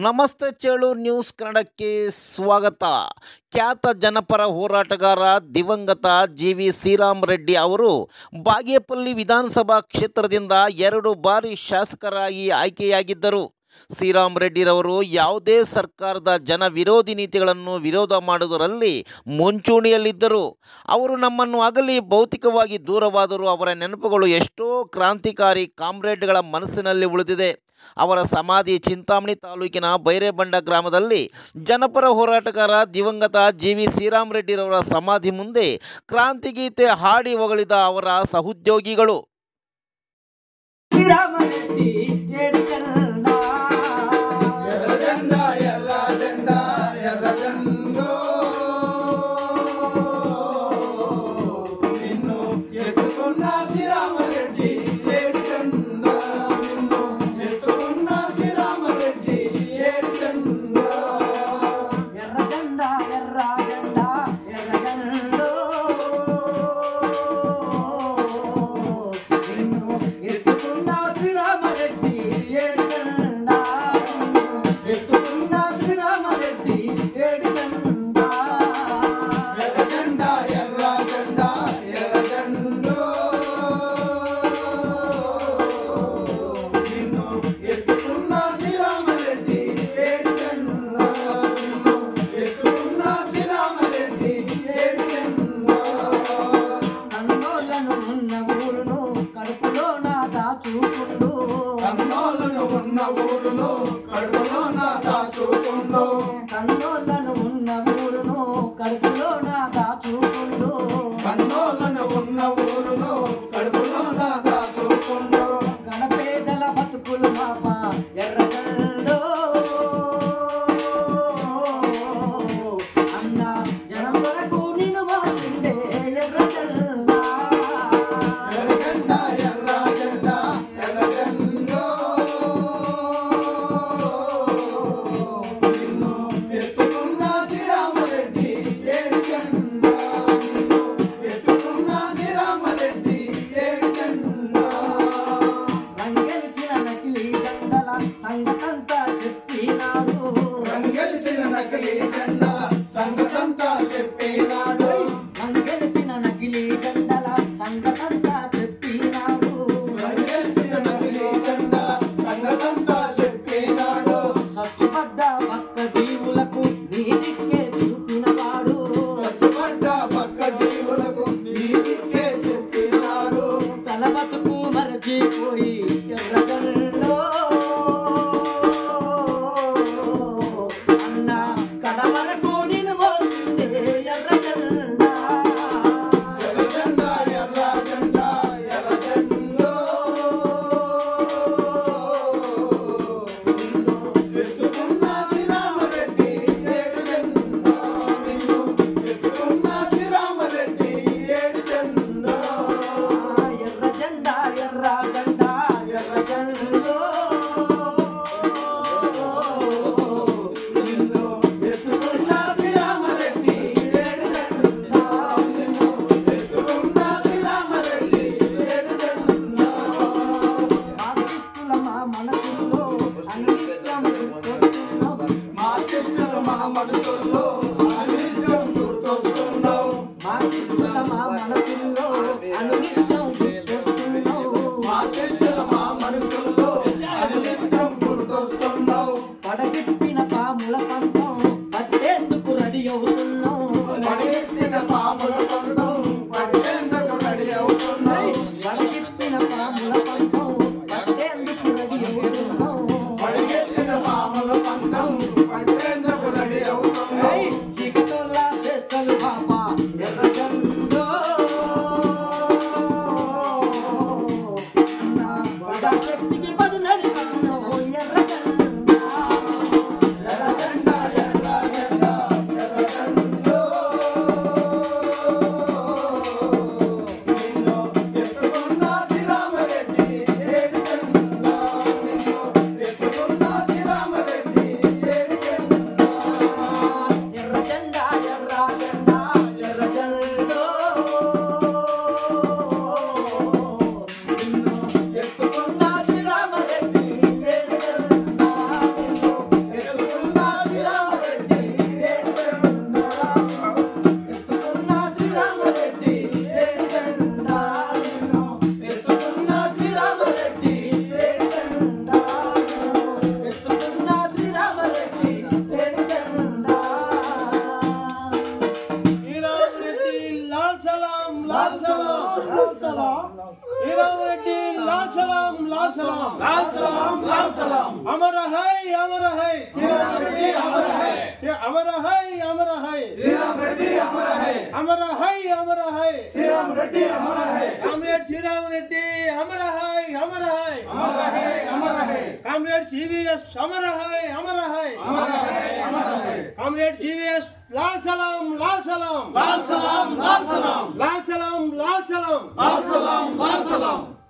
ನಮಸ್ತೆ ಚೇಳು ನ್ಯೂಸ್ ಕನ್ನಡಕ್ಕೆ ಸ್ವಾಗತ. ಖ್ಯಾತ ಜನಪರ ಹೋರಾಟಗಾರ ದಿವಂಗತ ಜಿ.ವಿ. ಶ್ರೀರಾಮ್ ರೆಡ್ಡಿ ಅವರು ಬಾಗೇಪಲ್ಲಿ ವಿಧಾನಸಭಾ ಕ್ಷೇತ್ರದಿಂದ 2 ಬಾರಿ ಶಾಸಕರಾಗಿ ಆಯ್ಕೆಯಾಗಿದ್ದರು. ಶ್ರೀರಾಮ್ ರೆಡ್ಡಿರವರು ಯಾವುದೇ ಸರ್ಕಾರದ ಜನ ವಿರೋಧಿ ನೀತಿಗಳನ್ನು ವಿರೋಧ ಮಾಡುವುದರಲ್ಲಿ ಮುಂಚೂಣಿಯಲ್ಲಿದ್ದರು. ಅವರು ನಮ್ಮನ್ನು ಅಗಲಿ ಭೌತಿಕವಾಗಿ ದೂರವಾದರೂ ಅವರ ನೆನಪುಗಳು ಎಷ್ಟೋ ಕ್ರಾಂತಿಕಾರಿ ಕಾಮ್ರೇಡ್ಗಳ ಮನಸ್ಸಿನಲ್ಲಿ ಉಳಿದಿದೆ. ಅವರ ಸಮಾಧಿ ಚಿಂತಾಮಣಿ ತಾಲೂಕಿನ ಬೈರೇಬಂಡ ಗ್ರಾಮದಲ್ಲಿ ಜನಪರ ಹೋರಾಟಗಾರ ದಿವಂಗತ ಜಿ.ವಿ. ಶ್ರೀರಾಮ್ ರೆಡ್ಡಿರವರ ಸಮಾಧಿ ಮುಂದೆ ಕ್ರಾಂತಿಗೀತೆ ಹಾಡಿ ಹೊಗಳಿದ ಅವರ ಸಹೋದ್ಯೋಗಿಗಳು. గణపేదల బతుకులు మాప ఎర్రగండో అన్న జనం వరకు నిన్ను వాసిండే ఎర్రగండ ఎర్రగండ ఎర్రగండ ఎర్రగండో నిన్ను ఎత్తుకున్న శ్రీరామరెడ్డి ఏడుగండ నిన్ను ఎత్తుకున్న శ్రీరామరెడ్డి సంగతంతా చెప్పినాడు రంగెలిసిన నకిలీ జెండా సంగతంతా చెప్పినాడు రంగెలిసిన నకిలీ జెండల సంగతంతా చెప్పినాడు రంగెలిసిన నకిలీ జెండా సంగతంతా చెప్పినాడు సత్తుపడ్డ పక్క జీవులకు నీతికే చూపినవాడు సత్తుపడ్డ పక్క జీవులకు నీతికే చూపినాడు తల బతుకు మరచిపోయి ఎర్రగండో పడగెత్తిన పాముల పంతం పట్టేందుకు రెడీ అవుతున్నావు పడగెత్తిన పాముల పంతం పట్టేందుకు రెడీ అవుతున్నావు పడగెత్తిన పాముల పంతం పట్టేందుకు రెడీ అవుతున్నావు పడగెత్తిన పాముల పంతం పట్టేందుకు రెడీ అవుతున్నావు చీకటోల్లా చేస్తలు పాప ఎర్రగండో सलाम लाल सलाम लाल सलाम श्रीराम रेड्डी लाल सलाम लाल सलाम लाल सलाम लाल सलाम अमर है श्रीराम रेड्डी अमर है श्रीराम रेड्डी अमर है श्रीराम रेड्डी अमर है कामरेड श्रीराम रेड्डी अमर है कामरेड जीवीएस अमर है कामरेड जीवीएस लाल सलाम लाल सलाम लाल सलाम लाल सलाम लाल सलाम लाल सलाम लाल सलाम लाल सलाम